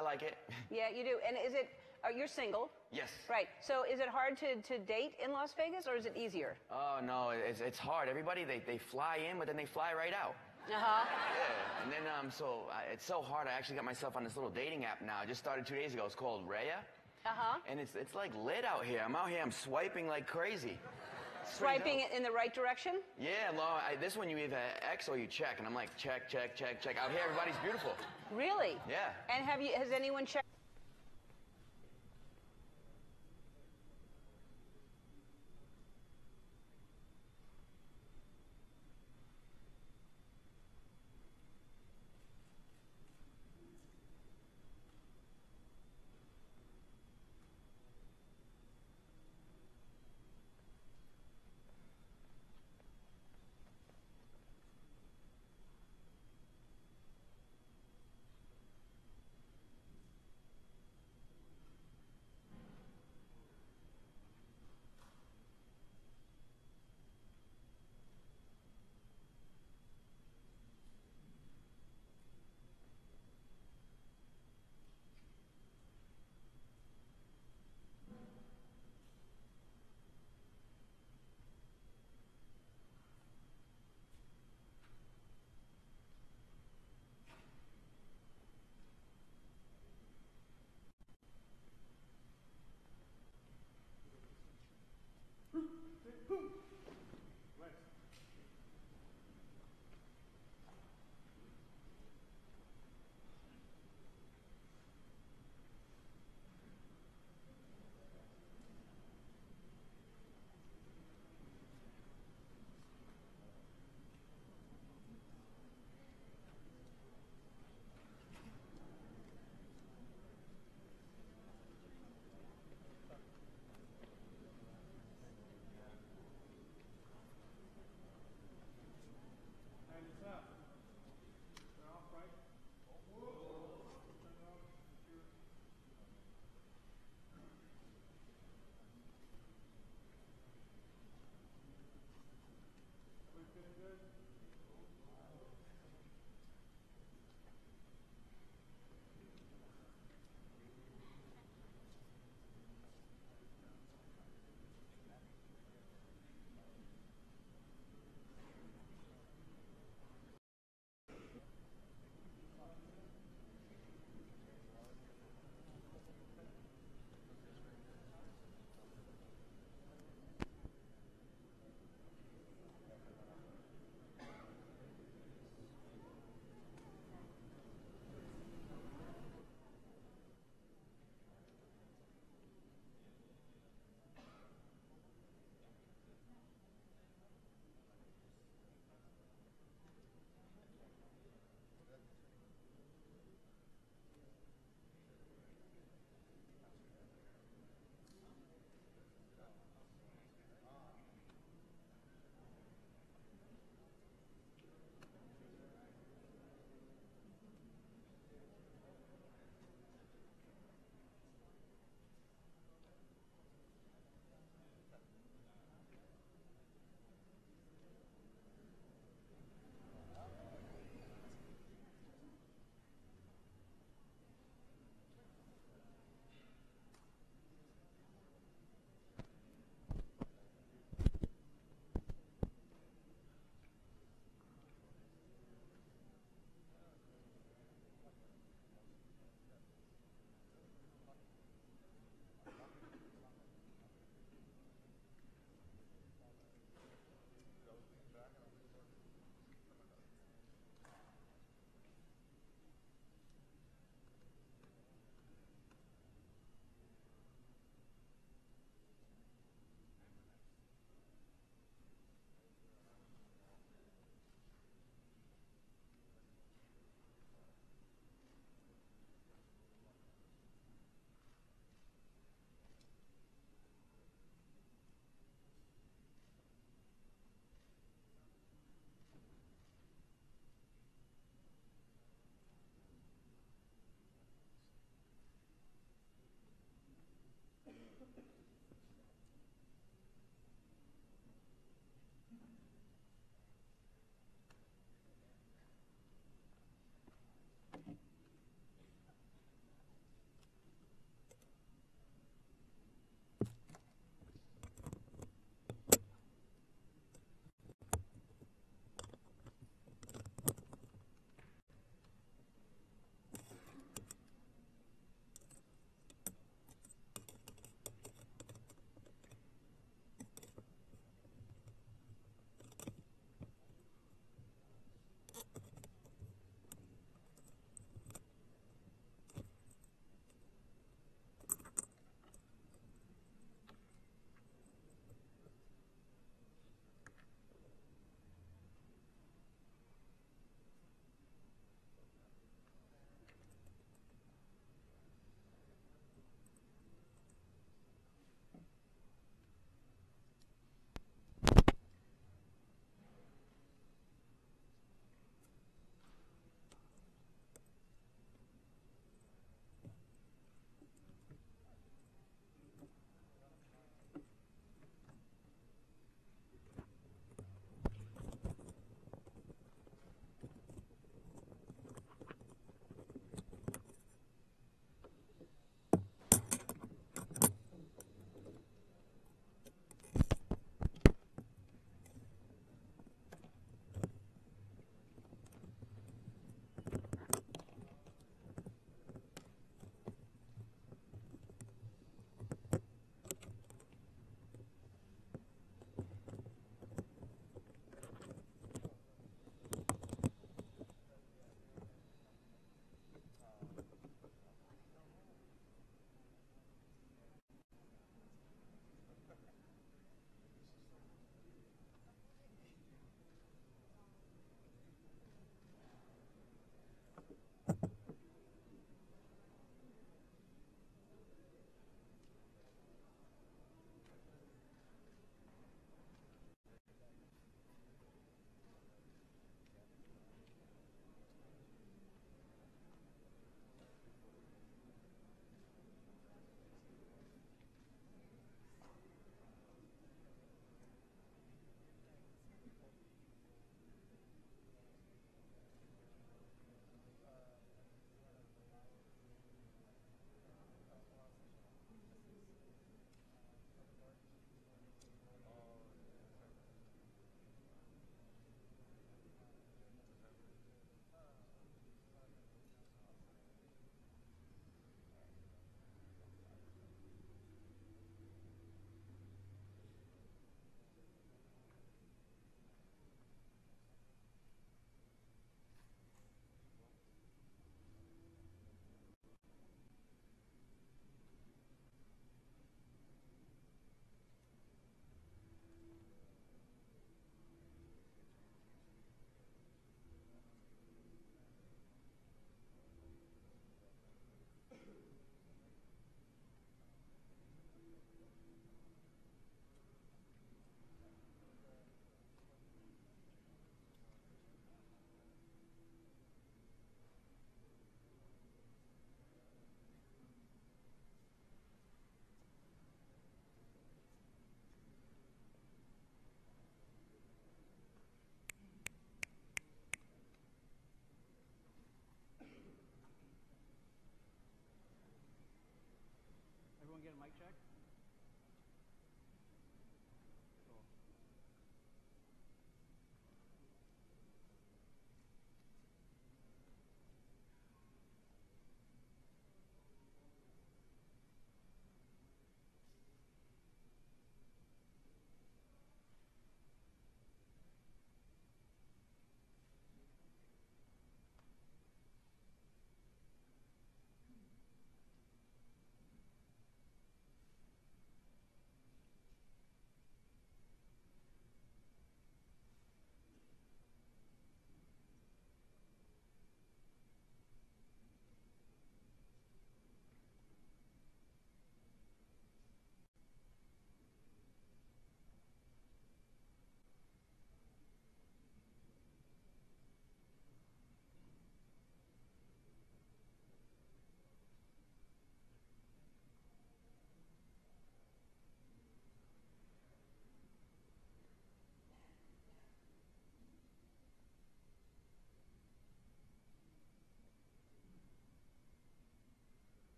I like it. Yeah, you do. And is it, you're single? Yes. Right. So is it hard to date in Las Vegas, or is it easier? Oh, no, it's hard. Everybody, they fly in, but then they fly right out. Uh-huh. Yeah, and then, it's so hard. I actually got myself on this little dating app now. I just started 2 days ago. It's called Raya. Uh-huh. And it's like lit out here. I'm out here, I'm swiping like crazy. Swiping it in the right direction? Yeah, this one you either X or you check, and I'm like, check, check, check, check. Out here, everybody's beautiful. Really? Yeah. And has anyone checked?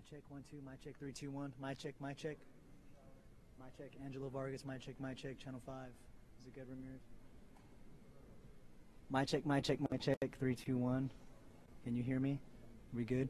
My check, 1 2. My check, 3 2 1. My check, my check. My check, Angelo Vargas. My check, my check. Channel 5. Is it good, Ramirez? My check, my check, my check. 3 2 1. Can you hear me? We good?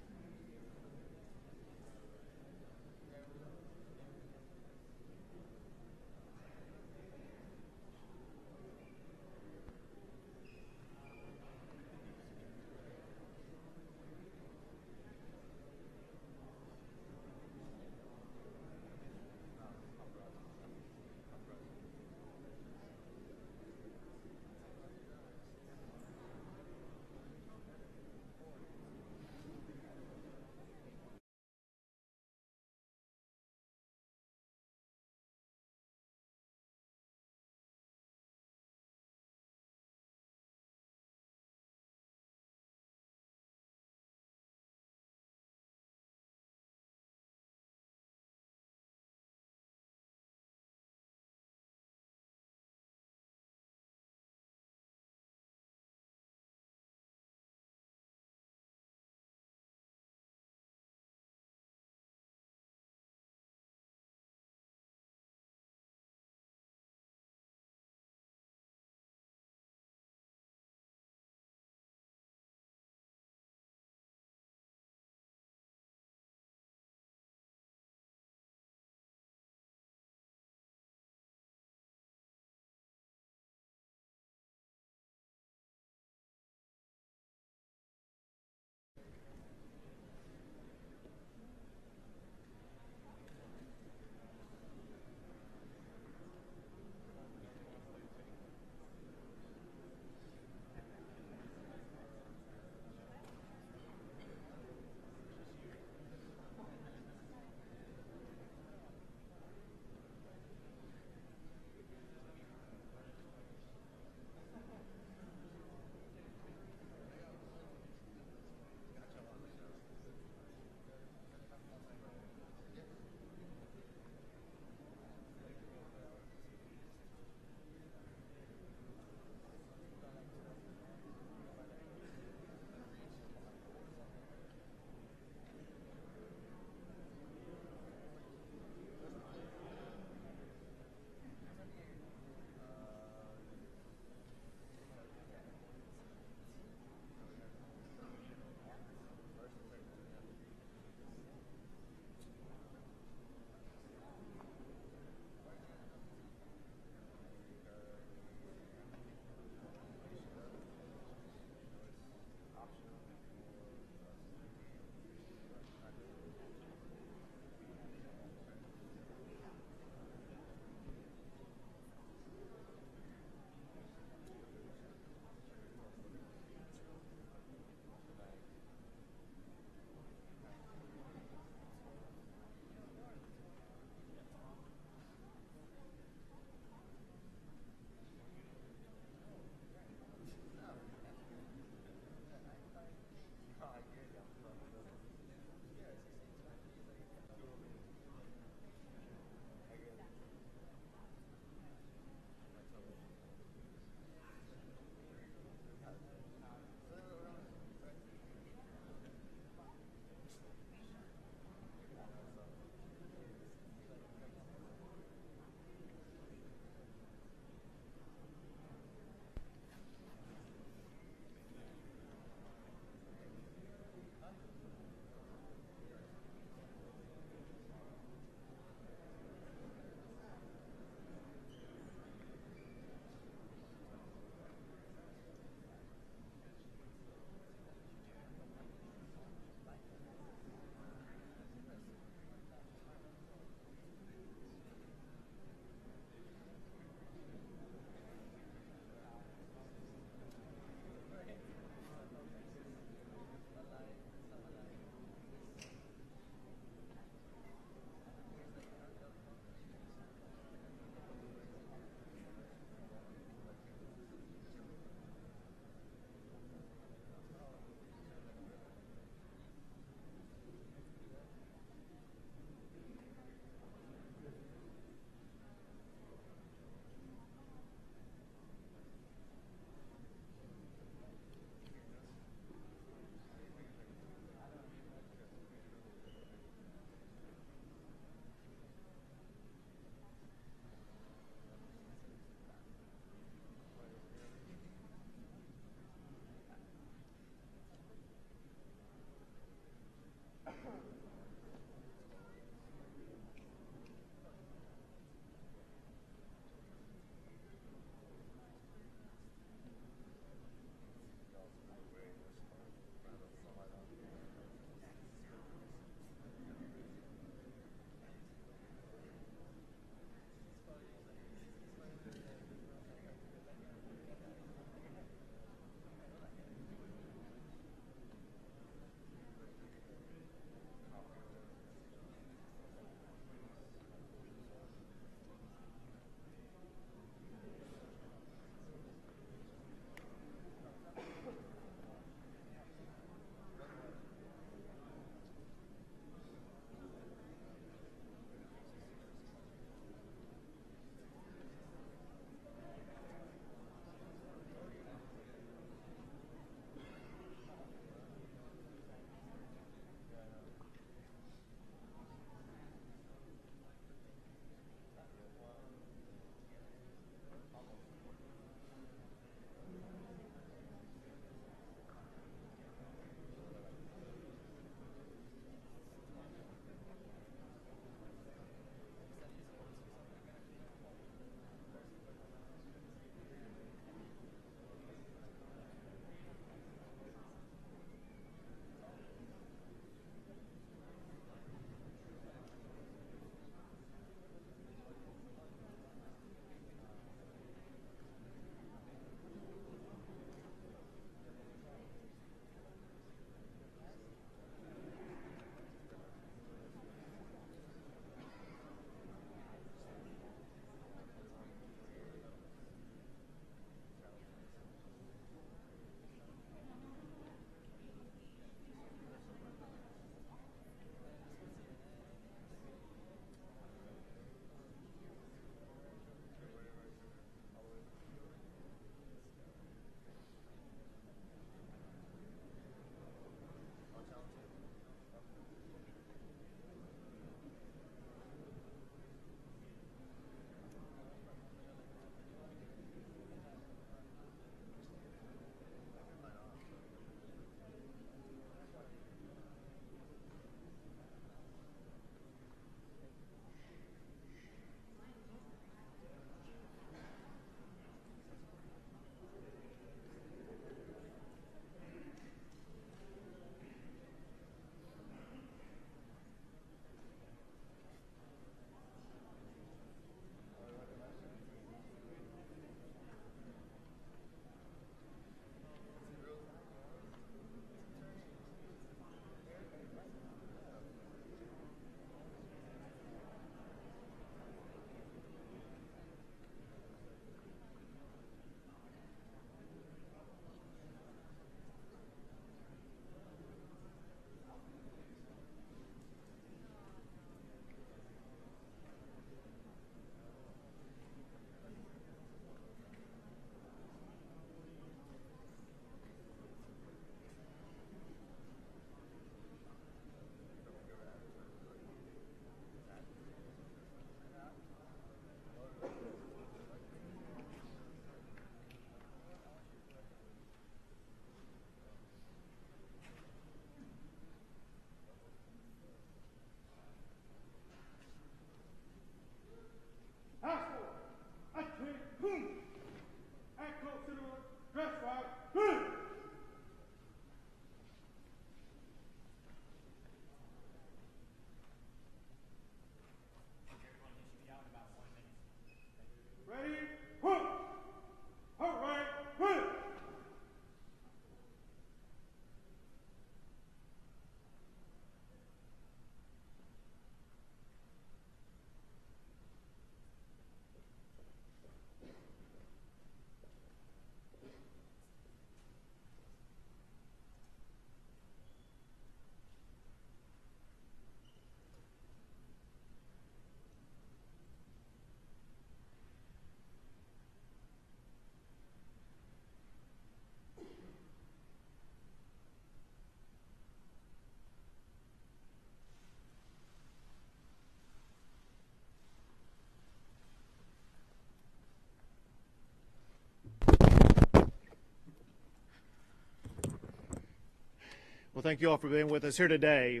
Well, thank you all for being with us here today.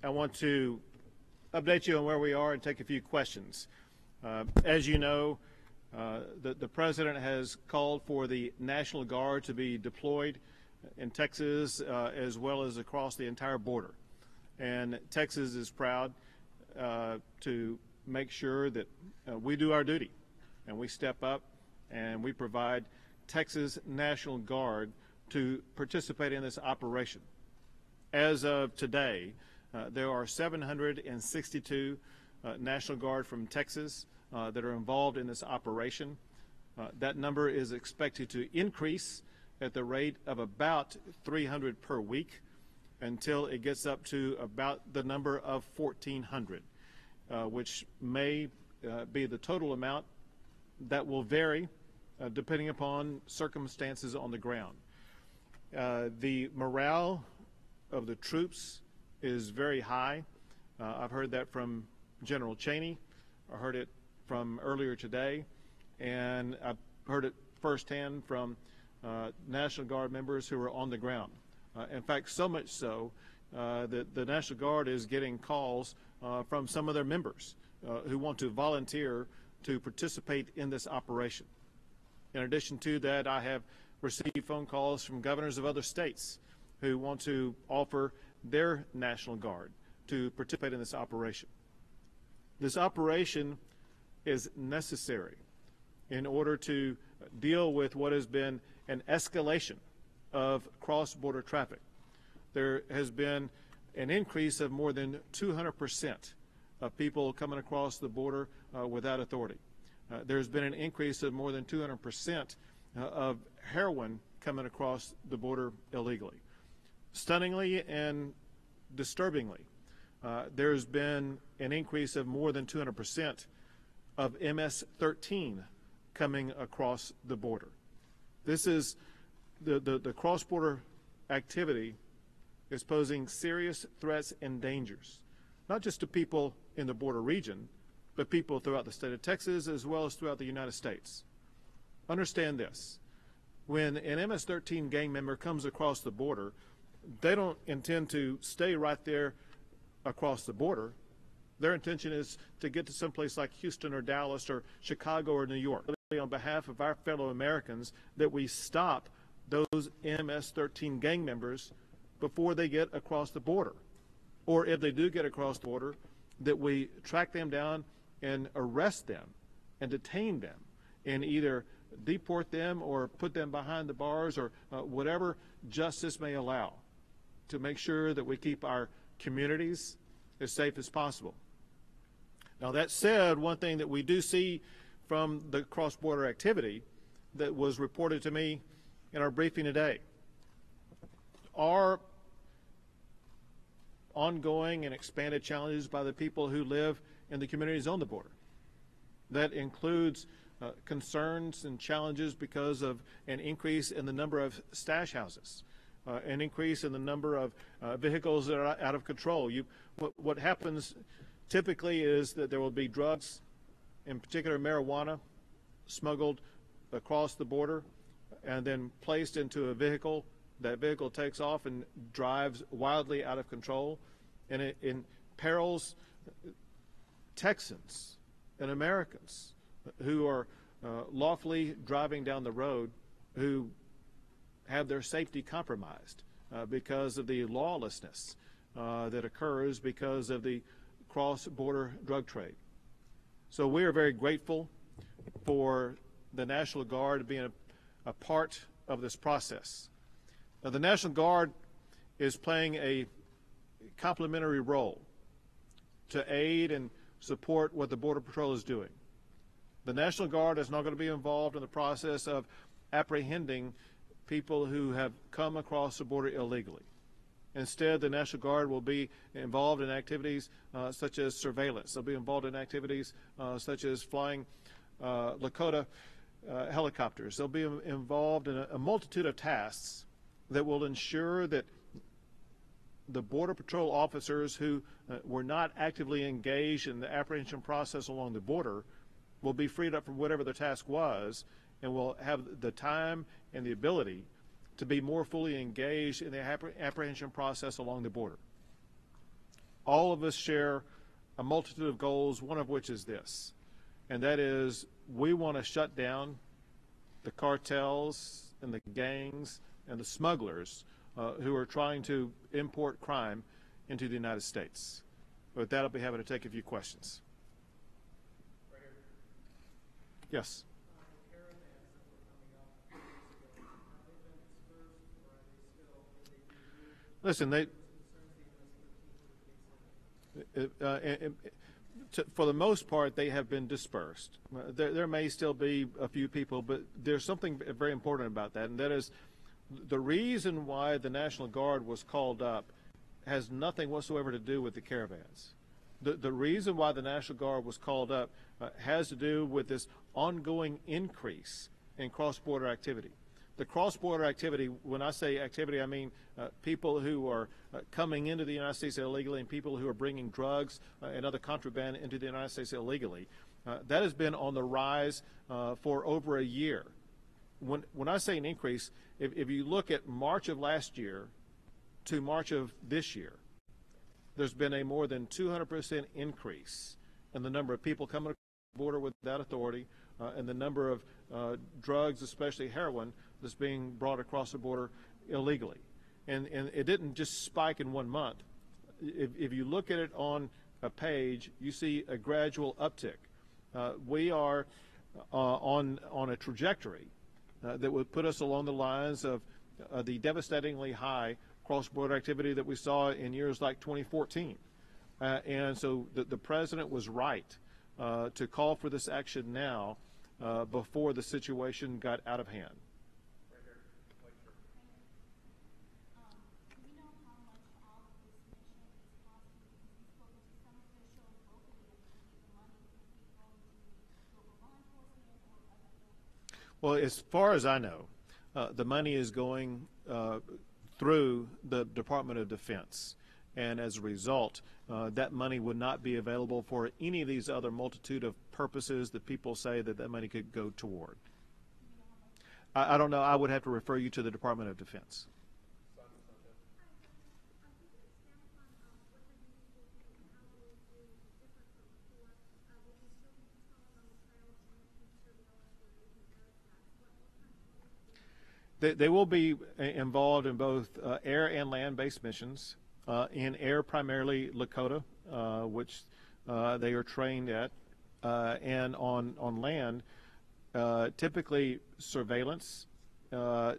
I want to update you on where we are and take a few questions. As you know, the President has called for the National Guard to be deployed in Texas as well as across the entire border. And Texas is proud to make sure that we do our duty and we step up and we provide Texas National Guard to participate in this operation. As of today, there are 762 National Guard from Texas that are involved in this operation. That number is expected to increase at the rate of about 300 per week until it gets up to about the number of 1,400, which may be the total amount. That will vary depending upon circumstances on the ground. The morale of the troops is very high. I've heard that from General Cheney. I heard it from earlier today, and I've heard it firsthand from National Guard members who are on the ground. In fact, so much so that the National Guard is getting calls from some of their members who want to volunteer to participate in this operation. In addition to that, I have received phone calls from governors of other states who want to offer their National Guard to participate in this operation. This operation is necessary in order to deal with what has been an escalation of cross-border traffic. There has been an increase of more than 200% of people coming across the border without authority. There's been an increase of more than 200% of heroin coming across the border illegally. Stunningly and disturbingly, there's been an increase of more than 200% of MS-13 coming across the border. This is the cross-border activity is posing serious threats and dangers, not just to people in the border region, but people throughout the state of Texas as well as throughout the United States. Understand this. When an MS-13 gang member comes across the border, they don't intend to stay right there across the border. Their intention is to get to someplace like Houston or Dallas or Chicago or New York. On behalf of our fellow Americans, that we stop those MS-13 gang members before they get across the border. Or if they do get across the border, that we track them down and arrest them and detain them and either deport them or put them behind the bars or whatever justice may allow to make sure that we keep our communities as safe as possible. Now, that said, one thing that we do see from the cross-border activity that was reported to me in our briefing today are ongoing and expanded challenges by the people who live in the communities on the border. That includes concerns and challenges because of an increase in the number of stash houses, an increase in the number of vehicles that are out of control. What happens typically is that there will be drugs, in particular marijuana, smuggled across the border and then placed into a vehicle. That vehicle takes off and drives wildly out of control, and it imperils Texans and Americans who are lawfully driving down the road, who have their safety compromised because of the lawlessness that occurs because of the cross-border drug trade. So we are very grateful for the National Guard being a part of this process. Now, the National Guard is playing a complementary role to aid and support what the Border Patrol is doing. The National Guard is not going to be involved in the process of apprehending people who have come across the border illegally. Instead, the National Guard will be involved in activities such as surveillance. They'll be involved in activities such as flying Lakota helicopters. They'll be involved in a multitude of tasks that will ensure that the Border Patrol officers who were not actively engaged in the apprehension process along the border will be freed up from whatever their task was and will have the time and the ability to be more fully engaged in the apprehension process along the border. All of us share a multitude of goals, one of which is this, and that is we want to shut down the cartels and the gangs and the smugglers who are trying to import crime into the United States. With that, I'll be happy to take a few questions. Yes. Listen, for the most part, they have been dispersed. There may still be a few people, but there's something very important about that, and that is the reason why the National Guard was called up has nothing whatsoever to do with the caravans. The reason why the National Guard was called up has to do with this ongoing increase in cross-border activity. The cross-border activity, when I say activity, I mean people who are coming into the United States illegally and people who are bringing drugs and other contraband into the United States illegally. That has been on the rise for over a year. When I say an increase, if you look at March of last year to March of this year, there's been a more than 200% increase in the number of people coming across the border without authority and the number of drugs, especially heroin, that's being brought across the border illegally. And it didn't just spike in 1 month. If you look at it on a page, you see a gradual uptick. We are on a trajectory that would put us along the lines of the devastatingly high cross-border activity that we saw in years like 2014. And so the president was right to call for this action now before the situation got out of hand. Well, as far as I know, the money is going through the Department of Defense. And as a result, that money would not be available for any of these other multitude of purposes that people say that money could go toward. I don't know. I would have to refer you to the Department of Defense. They will be involved in both air and land-based missions. In air, primarily Lakota, which they are trained at, and on land, typically surveillance. We are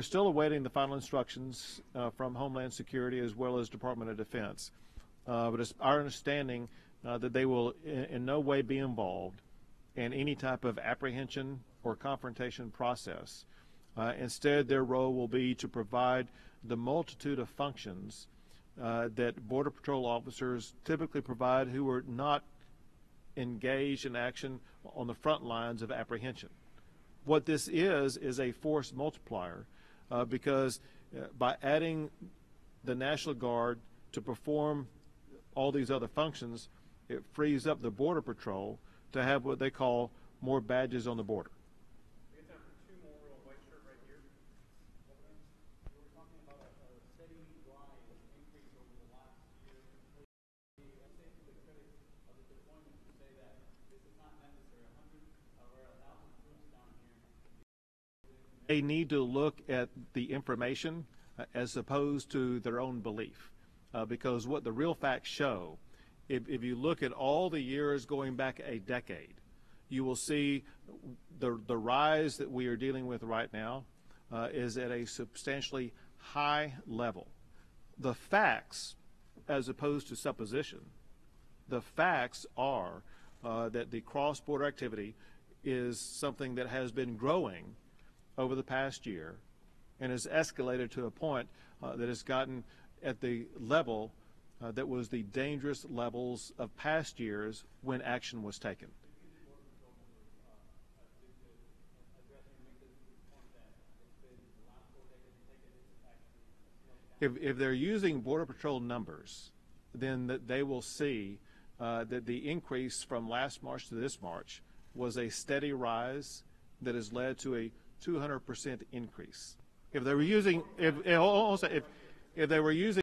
still awaiting the final instructions from Homeland Security as well as Department of Defense. But it's our understanding that they will in no way be involved in any type of apprehension or confrontation process. Instead, their role will be to provide the multitude of functions that Border Patrol officers typically provide who are not engaged in action on the front lines of apprehension. What this is a force multiplier because by adding the National Guard to perform all these other functions, it frees up the Border Patrol to have what they call more badges on the border. They need to look at the information as opposed to their own belief, because what the real facts show, if you look at all the years going back a decade, you will see the rise that we are dealing with right now is at a substantially high level. The facts, as opposed to supposition, the facts are that the cross-border activity is something that has been growing over the past year and has escalated to a point that has gotten at the level that was the dangerous levels of past years when action was taken. If they're using Border Patrol numbers, then they will see that the increase from last March to this March was a steady rise, that has led to a 200% increase. If they were using, if they were using